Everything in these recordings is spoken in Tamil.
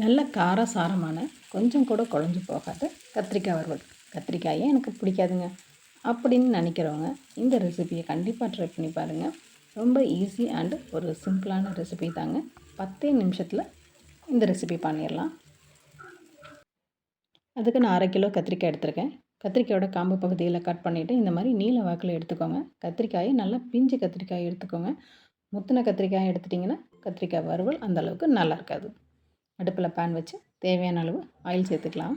நல்ல காரசாரமான கொஞ்சம் கூட குழஞ்சு போகாத கத்திரிக்காய் வறுவல். கத்திரிக்காயே எனக்கு பிடிக்காதுங்க அப்படின்னு நினைக்கிறவங்க இந்த ரெசிபியை கண்டிப்பாக ட்ரை பண்ணி பாருங்கள். ரொம்ப ஈஸி அண்டு ஒரு சிம்பிளான ரெசிபி தாங்க. 10 நிமிஷத்தில் இந்த ரெசிபி பண்ணிடலாம். அதுக்கு நான் 1/2 கிலோ கத்திரிக்காய் எடுத்திருக்கேன். கத்திரிக்காயோட காம்பு பகுதியில் கட் பண்ணிவிட்டு இந்த மாதிரி நீல வாக்கில் எடுத்துக்கோங்க. கத்திரிக்காயை நல்லா பிஞ்சு கத்திரிக்காய் எடுத்துக்கோங்க. முத்தின கத்திரிக்காய் எடுத்துட்டிங்கன்னா கத்திரிக்காய் வறுவல் அந்தளவுக்கு நல்லா இருக்காது. அடுப்பில் பேன் வச்சு தேவையான அளவு ஆயில் சேர்த்துக்கலாம்.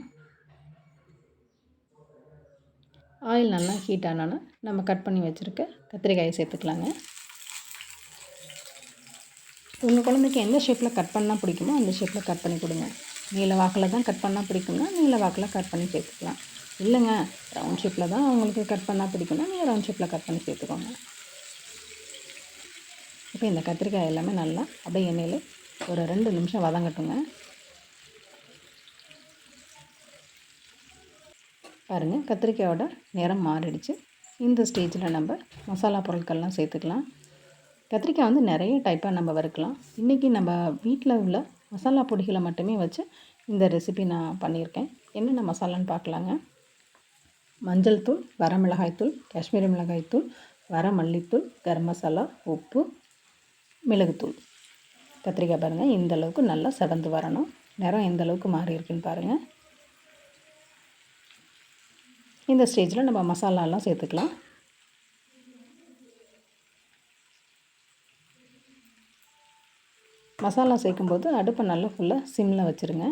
ஆயில் நல்லா ஹீட் ஆனோன்னா நம்ம கட் பண்ணி வச்சுருக்க கத்திரிக்காயை சேர்த்துக்கலாங்க. உங்கள் குழந்தைக்கு எந்த ஷேப்பில் கட் பண்ணால் பிடிக்குமோ அந்த ஷேப்பில் கட் பண்ணி கொடுங்க. நீல வாக்கில் தான் கட் பண்ணால் பிடிக்கும்னா நீல வாக்கில் கட் பண்ணி சேர்த்துக்கலாம். இல்லைங்க ரவுண்ட் ஷேப்பில் தான் அவங்களுக்கு கட் பண்ணால் பிடிக்கும்னா நீங்கள் ரவுண்ட் ஷேப்பில் கட் பண்ணி சேர்த்துக்கோங்க. இப்போ இந்த கத்திரிக்காய் எல்லாமே நல்லா அப்படியே எண்ணெயில் ஒரு 2 நிமிஷம் வதங்கட்டுங்க. பாருங்கள் கத்திரிக்காயோட நிறம் மாறிடுச்சு. இந்த ஸ்டேஜில் நம்ம மசாலா பொருட்கள்லாம் சேர்த்துக்கலாம். கத்திரிக்காய் வந்து நிறைய டைப்பாக நம்ம வறுக்கலாம். இன்றைக்கி நம்ம வீட்டில் உள்ள மசாலா பொடிகளை மட்டுமே வச்சு இந்த ரெசிபி நான் பண்ணியிருக்கேன். என்னென்ன மசாலான்னு பார்க்கலாங்க. மஞ்சள் தூள், வரமிளகாய்த்தூள், காஷ்மீரி மிளகாய்த்தூள், வரமல்லித்தூள், கரம் மசாலா, உப்பு, மிளகுத்தூள். கத்திரிக்காய் பாருங்கள் இந்தளவுக்கு நல்லா செவந்து வரணும். நிறம் எந்த அளவுக்கு மாறி இருக்குன்னு பாருங்கள். இந்த ஸ்டேஜில் நம்ம மசாலாலாம் சேர்த்துக்கலாம். மசாலா சேர்க்கும்போது அடுப்பை நல்லா ஃபுல்லாக சிம்மில் வச்சுருங்க.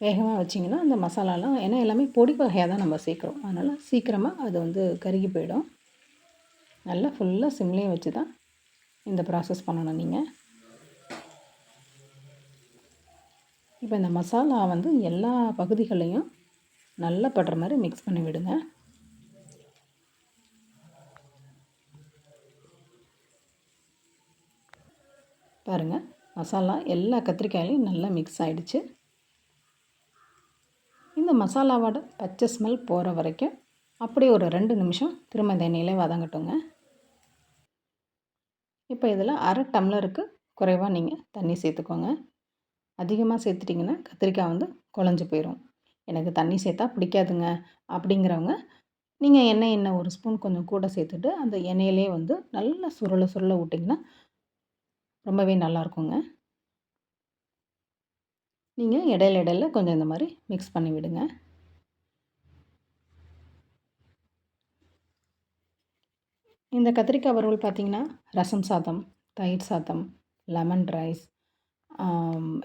வேகமாக வச்சிங்கன்னா அந்த மசாலாலாம் ஏன்னா எல்லாமே பொடி வகையாக தான் நம்ம சேர்க்குறோம். அதனால் சீக்கிரமாக அது வந்து கருகி போயிடும். நல்லா ஃபுல்லாக சிம்லேயே வச்சு தான் இந்த ப்ராசஸ் பண்ணணும் நீங்கள். இப்போ இந்த மசாலா வந்து எல்லா பகுதிகளையும் நல்லா படுற மாதிரி மிக்ஸ் பண்ணி விடுங்க. பாருங்கள் மசாலா எல்லா கத்திரிக்காயிலையும் நல்லா மிக்ஸ் ஆகிடுச்சு. இந்த மசாலாவோட பச்சை ஸ்மெல் போகிற வரைக்கும் அப்படியே ஒரு 2 நிமிஷம் திரும்ப இந்த எண்ணெயிலே வதங்கட்டுங்க. இப்போ இதில் 1/2 டம்ளருக்கு குறைவாக நீங்கள் தண்ணி சேர்த்துக்கோங்க. அதிகமாக சேர்த்துட்டிங்கன்னா கத்திரிக்காய் வந்து குழஞ்சி போயிடும். எனக்கு தண்ணி சேர்த்தா பிடிக்காதுங்க அப்படிங்கிறவங்க நீங்கள் எண்ணெய் ஒரு ஸ்பூன் கொஞ்சம் கூட சேர்த்துட்டு அந்த எண்ணெயிலே வந்து நல்லா சுருள சுருள விட்டிங்கன்னா ரொம்பவே நல்லாயிருக்குங்க. நீங்கள் இடையில கொஞ்சம் இந்த மாதிரி மிக்ஸ் பண்ணி விடுங்க. இந்த கத்திரிக்காய் வறுவல் பார்த்திங்கன்னா ரசம் சாதம், தயிர் சாதம், லெமன் ரைஸ்,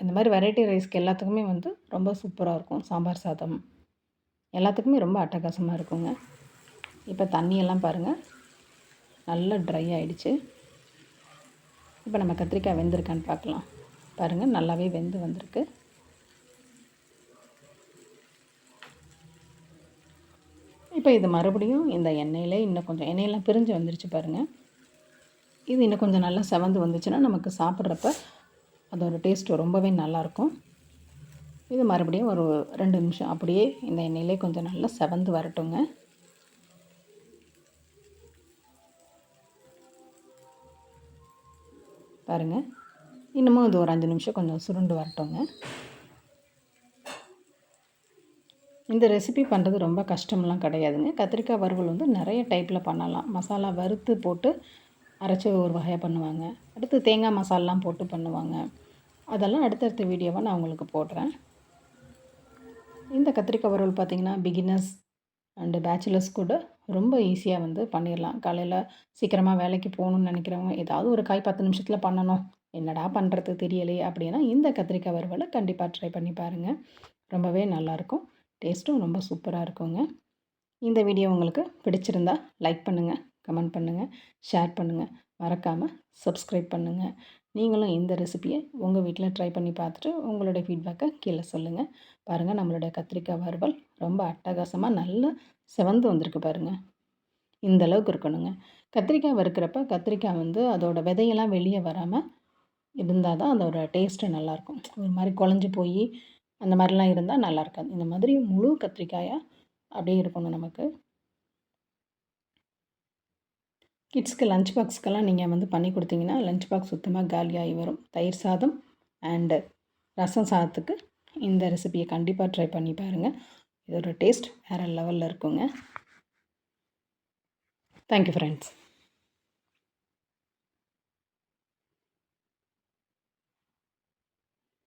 இந்த மாதிரி வெரைட்டி ரைஸ்க்கு எல்லாத்துக்குமே வந்து ரொம்ப சூப்பராக இருக்கும். சாம்பார் சாதம் எல்லாத்துக்குமே ரொம்ப அட்டகாசமாக இருக்குங்க. இப்போ தண்ணியெல்லாம் பாருங்கள் நல்லா ட்ரை ஆகிடுச்சு. இப்போ நம்ம கத்திரிக்காய் வெந்திருக்கான்னு பார்க்கலாம். பாருங்கள் நல்லாவே வெந்து வந்திருக்கு. இப்போ இது மறுபடியும் இந்த எண்ணெயிலே இன்னும் கொஞ்சம் எண்ணெயெல்லாம் பிரிஞ்சு வந்துருச்சு பாருங்கள். இது இன்னும் கொஞ்சம் நல்லா செவந்து வந்துச்சுன்னா நமக்கு சாப்பிட்றப்ப அதோடய டேஸ்ட்டு ரொம்பவே நல்லாயிருக்கும். இது மறுபடியும் ஒரு 2 நிமிஷம் அப்படியே இந்த எண்ணெயிலே கொஞ்சம் நல்லா செவந்து வரட்டுங்க. பாருங்கள் இன்னமும் இது ஒரு 5 நிமிஷம் கொஞ்சம் சுருண்டு வரட்டுங்க. இந்த ரெசிபி பண்ணுறது ரொம்ப கஷ்டம்லாம் கிடையாதுங்க. கத்திரிக்காய் வறுவல் வந்து நிறைய டைப்பில் பண்ணலாம். மசாலா வறுத்து போட்டு அரைச்சி ஒரு வகையாக பண்ணுவாங்க. அடுத்து தேங்காய் மசாலாலாம் போட்டு பண்ணுவாங்க. அதெல்லாம் அடுத்தடுத்த வீடியோவாக நான் உங்களுக்கு போடுறேன். இந்த கத்திரிக்காய் வறுவல் பார்த்திங்கன்னா பிகினர்ஸ் அண்டு பேச்சுலர்ஸ் கூட ரொம்ப ஈஸியாக வந்து பண்ணிடலாம். காலையில் சீக்கிரமாக வேலைக்கு போகணுன்னு நினைக்கிறவங்க ஏதாவது ஒரு காய் 10 நிமிஷத்தில் பண்ணணும், என்னடா பண்ணுறது தெரியலையே அப்படின்னா இந்த கத்திரிக்காய் வறுவலை கண்டிப்பாக ட்ரை பண்ணி பாருங்கள். ரொம்பவே நல்லாயிருக்கும். டேஸ்ட்டும் ரொம்ப சூப்பராக இருக்குங்க. இந்த வீடியோ உங்களுக்கு பிடிச்சிருந்தா லைக் பண்ணுங்கள், கமெண்ட் பண்ணுங்கள், ஷேர் பண்ணுங்கள். மறக்காமல் சப்ஸ்கிரைப் பண்ணுங்கள். நீங்களும் இந்த ரெசிபியை உங்கள் வீட்டில் ட்ரை பண்ணி பார்த்துட்டு உங்களுடைய ஃபீட்பேக்கை கீழே சொல்லுங்கள். பாருங்கள் நம்மளுடைய கத்திரிக்காய் வறுவல் ரொம்ப அட்டகாசமாக நல்லா செவந்து வந்திருக்கு பாருங்கள். இந்த அளவுக்கு இருக்கணுங்க. கத்திரிக்காய் வறுக்கிறப்ப கத்திரிக்காய் வந்து அதோட விதையெல்லாம் வெளியே வராமல் இருந்தால் தான் அதோட டேஸ்ட்டு நல்லாயிருக்கும். ஒரு மாதிரி குழஞ்சி போய் அந்த மாதிரிலாம் இருந்தால் நல்லா இருக்காது. இந்த மாதிரி முழு கத்திரிக்காயாக அப்படியே இருக்கணும் நமக்கு. கிட்ஸ்க்கு லஞ்ச் பாக்ஸ்க்கெல்லாம் நீங்கள் வந்து பண்ணி கொடுத்தீங்கன்னா லஞ்ச் பாக்ஸ் சுத்தமாக காலியாகி வரும். தயிர் சாதம் அண்டு ரசம் சாதத்துக்கு இந்த ரெசிபியை கண்டிப்பாக ட்ரை பண்ணி பாருங்கள். இதோட டேஸ்ட் வேறு லெவலில் இருக்குங்க. Thank you friends.